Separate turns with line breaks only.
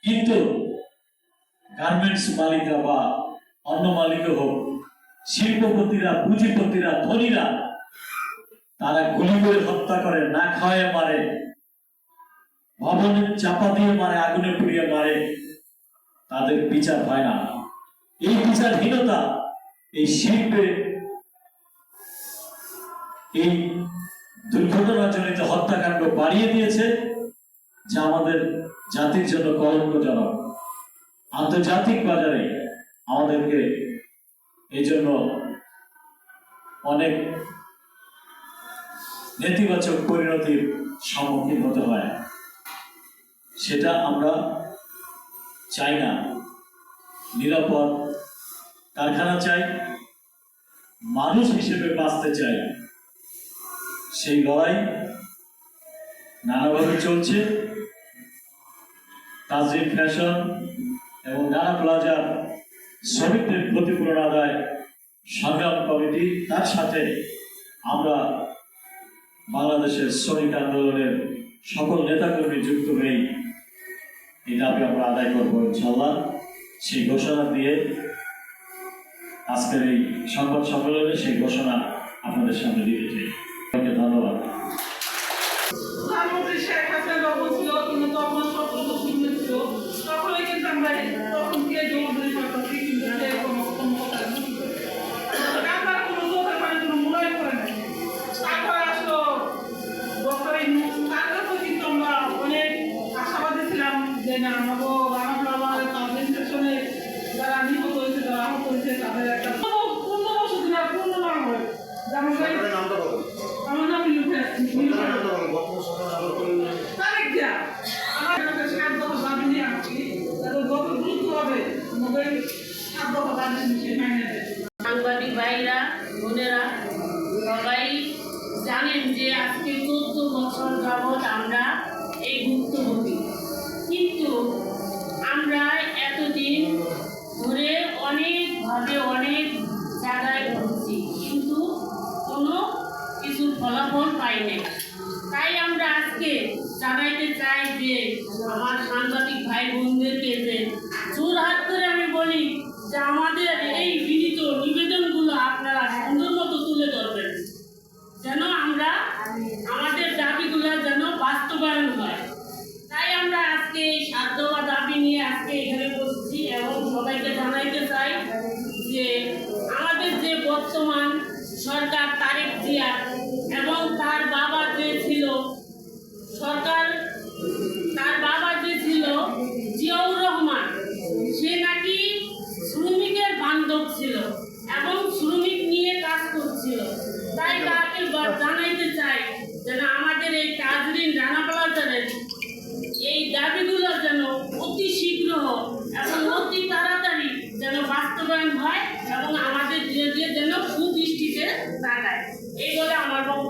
কিন্তু গার্মেন্টস মালিকরা বা অন্য মালিক হোক, শিল্পপতিরা, পুঁজিপতিরা, ধনীরা, তারা গুলি করে হত্যা করে, না খাওয়ায় মারে, ভবনে চাপা দিয়ে মারে, আগুনে পুড়িয়ে মারে, তাদের বিচার হয় না। এই বিচারহীনতা এই শিল্পে এই দুর্ঘটনাজনিত হত্যাকাণ্ড বাড়িয়ে দিয়েছে, যা আমাদের জাতির জন্য কলঙ্কজনক। আন্তর্জাতিক বাজারে আমাদেরকে এই জন্য অনেক নেতিবাচক পরিণতির সম্মুখীন হতে হয়। সেটা আমরা চাই না। নিরাপদ কারখানা চাই, মানুষ হিসেবে বাঁচতে চাই। সেই লড়াই নানাভাবে চলছে। তাজরিন ফ্যাশন এবং রানা প্লাজার শ্রমিকদের ক্ষতিপূরণ আদায় সংগ্রাম কমিটি, তার সাথে আমরা বাংলাদেশের শ্রমিক আন্দোলনের সকল নেতাকর্মী যুক্ত হয়েই এই দাবি আমরা আদায় করবো ইনশাল্লাহ। সেই ঘোষণা দিয়ে আজকের এই সংবাদ সম্মেলনে সেই ঘোষণা আপনাদের সামনে দিতে চাই। ধন্যবাদ।
যারা নিহত হয়েছে, যারা আহত হয়েছে, তাদের একটা পূর্ণ বছর পূর্ণ নাম হয়। আমার নাম
সাংবাদিক ভাইরা, বোনেরা, সবাই জানেন যে আজকে 14 বছর যাবৎ আমরা এই ভুক্তভোগী। কিন্তু আমরা এতদিন ধরে অনেকভাবে অনেক জায়গায় ঘুরছি, কিন্তু কোনো কিছুর ফলাফল পাইনি। তাই আমরা আজকে জানাইতে চাই যে আমার সাংবাদিক ভাই বোনদেরকে যে জোরহাত করে আমি বলি যে আমাদের এই বিনীত নিবেদনগুলো আপনারা সুন্দর মতো তুলে ধরবেন, যেন আমরা আমাদের দাবিগুলো যেন বাস্তবায়ন হয়। তাই আমরা আজকে এই 7 দফা দাবি নিয়ে আজকে এখানে বসছি এবং সবাইকে জানাইতে চাই যে আমাদের যে বর্তমান সরকার তারেক জিয়া এবং তার বাবা যে ছিল সরকার, তার বাবা যে ছিল জিয়াউর রহমান, সে নাকি শ্রমিকের বান্ধব ছিল এবং শ্রমিক নিয়ে কাজ করছিল। তাই তাকে জানাইতে চাই যেন আমাদের এই তাজরিন রানা প্লাজারের এই দাবিগুলো যেন অতি শীঘ্র এবং অতি তাড়াতাড়ি যেন বাস্তবায়ন হয় এবং আমাদের যেন সুদৃষ্টিতে তাকায়। এই বলে আমার বক্তব্য